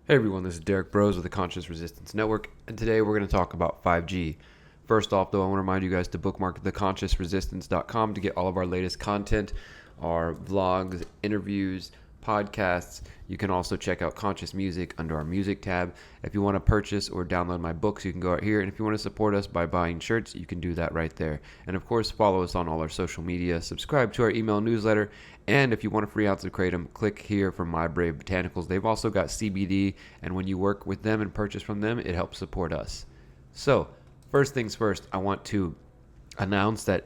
Hey everyone, this is Derrick Broze with the Conscious Resistance Network, and today we're going to talk about 5G. First off, though, I want to remind you guys to bookmark theconsciousresistance.com to get all of our latest content, our vlogs, interviews, podcasts. You can also check out Conscious Music under our Music tab. If you want to purchase or download my books, you can go out here, and if you want to support us by buying shirts, you can do that right there. And of course, follow us on all our social media, subscribe to our email newsletter, and if you want a free ounce of kratom, click here for My Brave Botanicals. They've also got CBD, and when you work with them and purchase from them, it helps support us. So, first things first, I want to announce that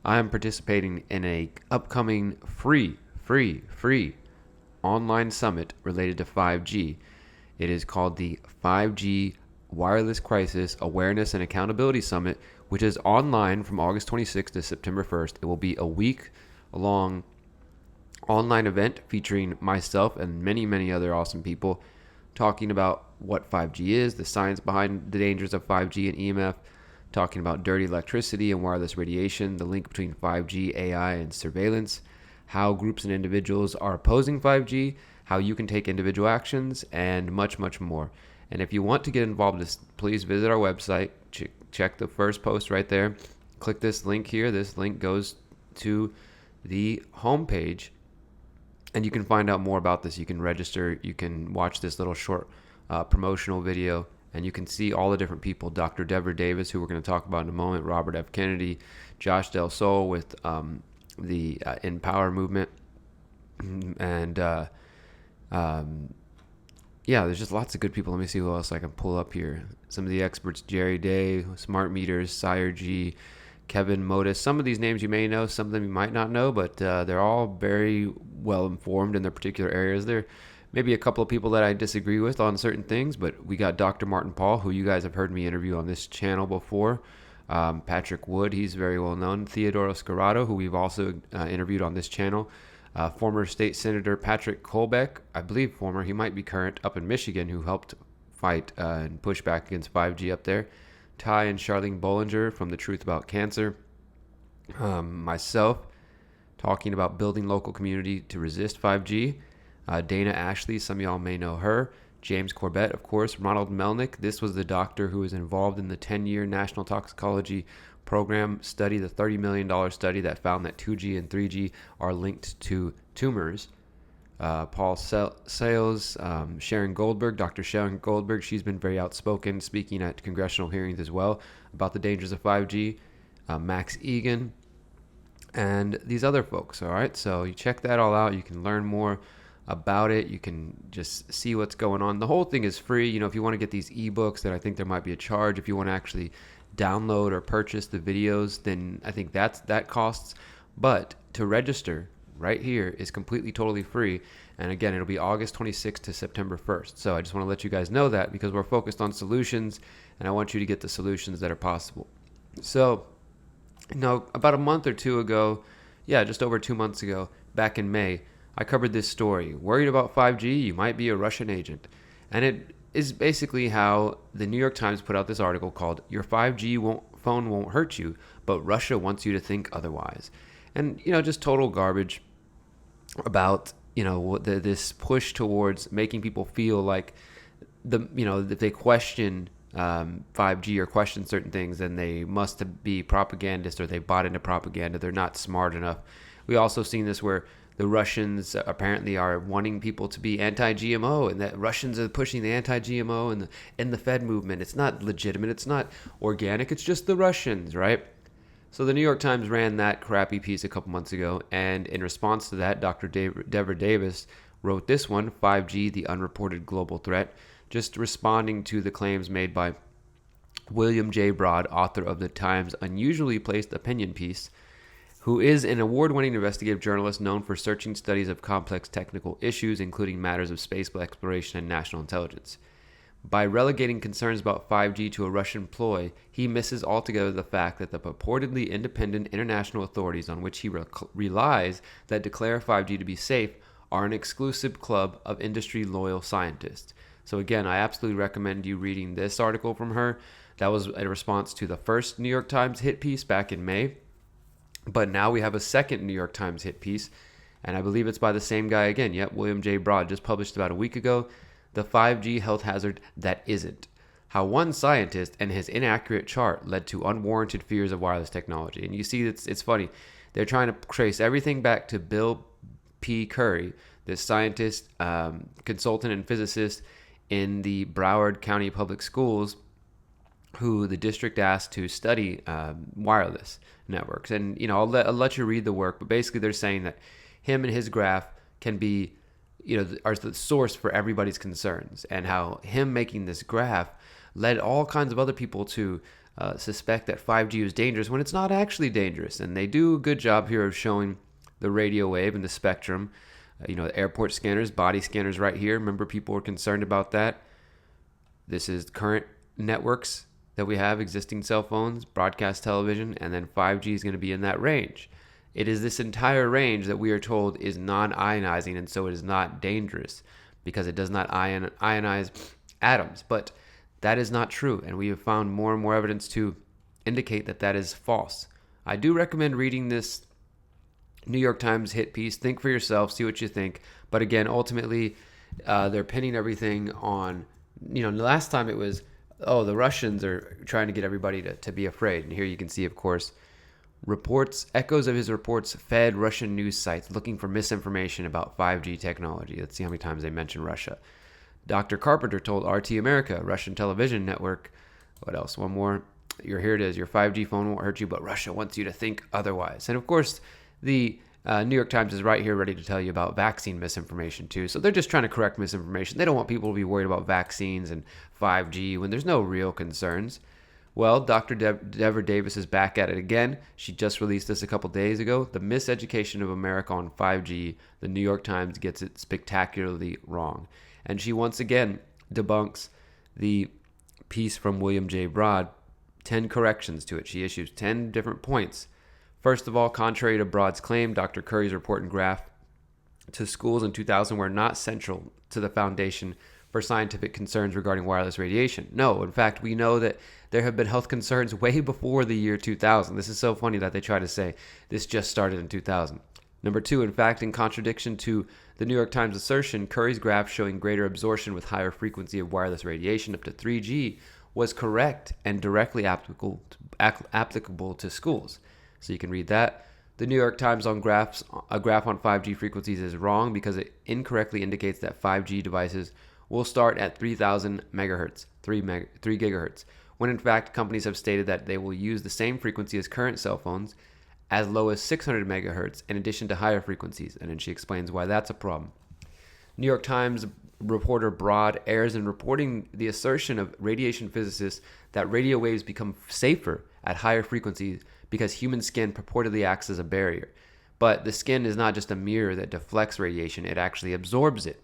I am participating in a upcoming free online summit related to 5G. It is called the 5G Wireless Crisis Awareness and Accountability Summit, which is online from August 26th to September 1st. It will be a week-long online event featuring myself and many other awesome people talking about what 5G is, the science behind the dangers of 5G and EMF, talking about dirty electricity and wireless radiation, the link between 5G, AI, and surveillance, how groups and individuals are opposing 5G, how you can take individual actions, and much more. And if you want to get involved, please visit our website, check the first post right there, click this link here. This link goes to the homepage, and you can find out more about this. You can register, you can watch this little short promotional video, and you can see all the different people. Dr. Deborah Davis, who we're going to talk about in a moment, Robert F. Kennedy, Josh Del Sol with the Empower movement, and there's just lots of good people. Let me see who else I can pull up here. Some of the experts: Jerry Day, Smart Meters, Sire G, Kevin Modis. Some of these names you may know, some of them you might not know, but they're all very well informed in their particular areas. There may be a couple of people that I disagree with on certain things, but we got Dr. Martin Paul, who you guys have heard me interview on this channel before. Patrick Wood, he's very well known. Theodoro Scarato, who we've also interviewed on this channel. Former state senator Patrick Colbeck, I believe former, he might be current, up in Michigan, who helped fight and push back against 5G up there. Ty and Charlene Bollinger from The Truth About Cancer. Myself, talking about building local community to resist 5G. Dana Ashley, some of y'all may know her. James Corbett, of course. Ronald Melnick, this was the doctor who was involved in the 10-year National Toxicology Program study, the $30 million study that found that 2G and 3G are linked to tumors. Paul Sales, Sharon Goldberg, Dr. Sharon Goldberg, she's been very outspoken, speaking at congressional hearings as well about the dangers of 5G. Max Egan, and these other folks, all right? So you check that all out. You can learn more about it. You can just see what's going on. The whole thing is free. You know, if you want to get these ebooks, then I think there might be a charge. If you want to actually download or purchase the videos, then I think that costs. But to register right here is completely, totally free. And again, it'll be August 26th to September 1st. So I just want to let you guys know that, because we're focused on solutions, and I want you to get the solutions that are possible. So, about a month or two ago, just over 2 months ago, back in May, I covered this story. Worried about 5G? You might be a Russian agent. And it is basically how the New York Times put out this article called "Your 5G phone won't hurt you, but Russia wants you to think otherwise." And, just total garbage about, this push towards making people feel like if they question 5G or question certain things, then they must be propagandists, or they bought into propaganda. They're not smart enough. We also seen this where the Russians apparently are wanting people to be anti-GMO, and that Russians are pushing the anti-GMO and the Fed movement. It's not legitimate. It's not organic. It's just the Russians, right? So the New York Times ran that crappy piece a couple months ago, and in response to that, Dr. Deborah Davis wrote this one, 5G, the Unreported Global Threat, just responding to the claims made by William J. Broad, author of the Times' unusually placed opinion piece, who is an award-winning investigative journalist known for searching studies of complex technical issues, including matters of space exploration and national intelligence. By relegating concerns about 5G to a Russian ploy, he misses altogether the fact that the purportedly independent international authorities on which he relies that declare 5G to be safe are an exclusive club of industry-loyal scientists. So again, I absolutely recommend you reading this article from her. That was a response to the first New York Times hit piece back in May. But now we have a second New York Times hit piece, and I believe it's by the same guy again. Yep, William J. Broad, just published about a week ago. the 5G health hazard that isn't. How one scientist and his inaccurate chart led to unwarranted fears of wireless technology. And you see, it's funny. They're trying to trace everything back to Bill P. Curry, this scientist, consultant, and physicist in the Broward County Public Schools, who the district asked to study wireless networks. And, I'll let you read the work, but basically they're saying that him and his graph can be, are the source for everybody's concerns, and how him making this graph led all kinds of other people to suspect that 5G was dangerous when it's not actually dangerous. And they do a good job here of showing the radio wave and the spectrum. The airport scanners, body scanners right here. Remember, people were concerned about that. This is current networks that we have, existing cell phones, broadcast television, and then 5G is going to be in that range. It is this entire range that we are told is non-ionizing, and so it is not dangerous because it does not ionize atoms. But that is not true, and we have found more and more evidence to indicate that that is false. I do recommend reading this New York Times hit piece. Think for yourself, see what you think. But again, ultimately, they're pinning everything on, last time it was, the Russians are trying to get everybody to be afraid. And here you can see, of course, echoes of his reports fed Russian news sites looking for misinformation about 5G technology. Let's see how many times they mention Russia. Dr. Carpenter told RT America, Russian television network. What else? One more. Here it is. Your 5G phone won't hurt you, but Russia wants you to think otherwise. And of course, the New York Times is right here ready to tell you about vaccine misinformation too. So they're just trying to correct misinformation. They don't want people to be worried about vaccines and 5G when there's no real concerns. Well, Dr. Deborah Davis is back at it again. She just released this a couple days ago. The miseducation of America on 5G. The New York Times gets it spectacularly wrong. And she once again debunks the piece from William J. Broad, 10 corrections to it. She issues 10 different points. First of all, contrary to Broad's claim, Dr. Curry's report and graph to schools in 2000 were not central to the foundation for scientific concerns regarding wireless radiation. No, in fact, we know that there have been health concerns way before the year 2000. This is so funny that they try to say this just started in 2000. Number two, in fact, in contradiction to the New York Times assertion, Curry's graph showing greater absorption with higher frequency of wireless radiation up to 3G was correct and directly applicable to schools. So you can read that. The New York Times a graph on 5G frequencies is wrong because it incorrectly indicates that 5G devices will start at 3,000 megahertz, 3 gigahertz, when in fact companies have stated that they will use the same frequency as current cell phones, as low as 600 megahertz in addition to higher frequencies. And then she explains why that's a problem. New York Times reporter Broad errs in reporting the assertion of radiation physicists that radio waves become safer at higher frequencies because human skin purportedly acts as a barrier. But the skin is not just a mirror that deflects radiation, it actually absorbs it.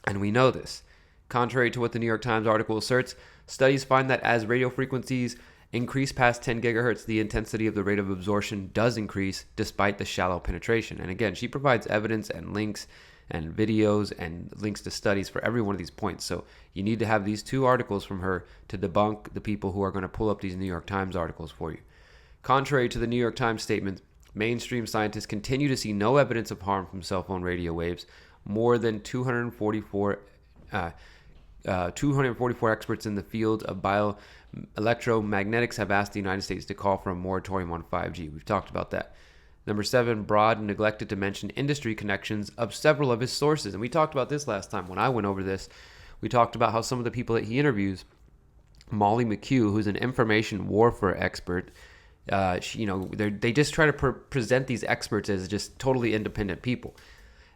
And we know this. Contrary to what the New York Times article asserts, studies find that as radio frequencies increase past 10 gigahertz, the intensity of the rate of absorption does increase despite the shallow penetration. And again, she provides evidence and links and videos and links to studies for every one of these points. So you need to have these two articles from her to debunk the people who are going to pull up these New York Times articles for you. Contrary to the New York Times statement, mainstream scientists continue to see no evidence of harm from cell phone radio waves. More than 244 experts in the field of bioelectromagnetics have asked the United States to call for a moratorium on 5G. We've talked about that. Number 7, Broad neglected to mention industry connections of several of his sources. And we talked about this last time when I went over this. We talked about how some of the people that he interviews, Molly McHugh, who's an information warfare expert, they just try to present these experts as just totally independent people.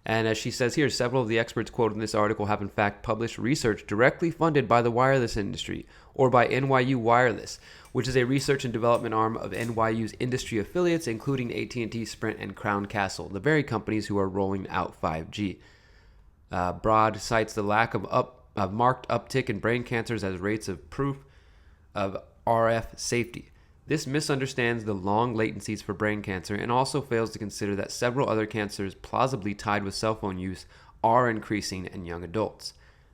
And as she says here, several of the experts quoted in this article have in fact published research directly funded by the wireless industry or by NYU Wireless, which is a research and development arm of NYU's industry affiliates, including AT&T, Sprint, and Crown Castle, the very companies who are rolling out 5G. Broad cites the lack of marked uptick in brain cancers as rates of proof of RF safety. This misunderstands the long latencies for brain cancer and also fails to consider that several other cancers plausibly tied with cell phone use are increasing in young adults.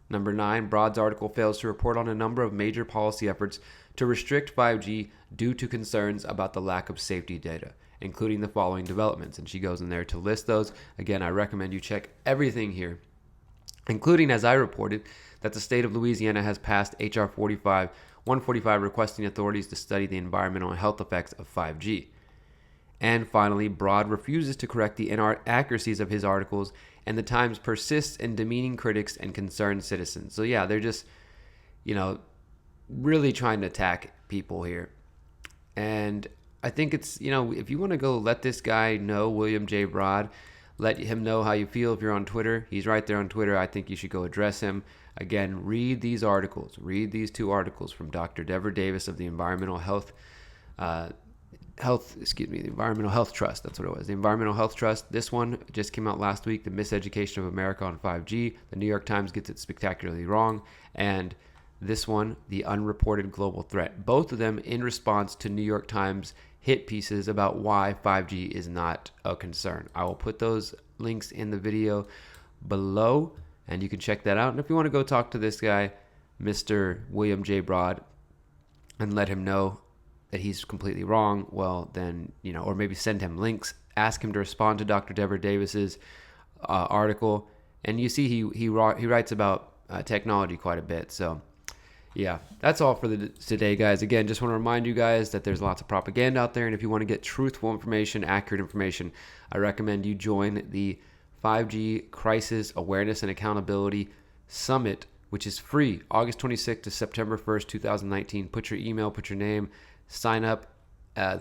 Number 9, Broad's article fails to report on a number of major policy efforts to restrict 5G due to concerns about the lack of safety data, including the following developments. And she goes in there to list those. Again, I recommend you check everything here including, as I reported, that the state of Louisiana has passed H.R. 145 requesting authorities to study the environmental and health effects of 5G. And finally, Broad refuses to correct the inaccuracies of his articles, and the Times persists in demeaning critics and concerned citizens. So yeah, they're just, really trying to attack people here. And I think it's, if you want to go let this guy know, William J. Broad, let him know how you feel if you're on Twitter. He's right there on Twitter. I think you should go address him. Again, read these articles. Read these 2 articles from Dr. Deborah Davis of the Environmental Health Trust. That's what it was. The Environmental Health Trust. This one just came out last week, The Miseducation of America on 5G. The New York Times gets it spectacularly wrong. And this one, The Unreported Global Threat. Both of them in response to New York Times hit pieces about why 5G is not a concern. I will put those links in the video below, and you can check that out. And if you want to go talk to this guy, Mr. William J. Broad, and let him know that he's completely wrong, well, then, or maybe send him links, ask him to respond to Dr. Deborah Davis's article. And you see he writes about technology quite a bit. So yeah, that's all for today, guys. Again, just want to remind you guys that there's lots of propaganda out there, and if you want to get truthful information, accurate information, I recommend you join the 5G Crisis Awareness and Accountability Summit, which is free, August 26th to September 1st, 2019. Put your email, put your name, sign up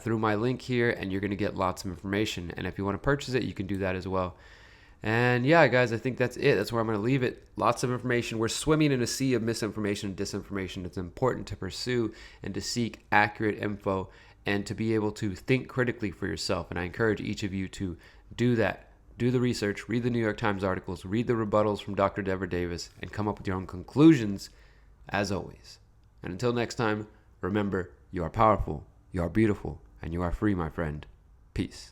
through my link here, and you're going to get lots of information. And if you want to purchase it, you can do that as well. And yeah, guys, I think that's it. That's where I'm going to leave it. Lots of information. We're swimming in a sea of misinformation and disinformation. It's important to pursue and to seek accurate info and to be able to think critically for yourself. And I encourage each of you to do that. Do the research, read the New York Times articles, read the rebuttals from Dr. Deborah Davis, and come up with your own conclusions, as always. And until next time, remember, you are powerful, you are beautiful, and you are free, my friend. Peace.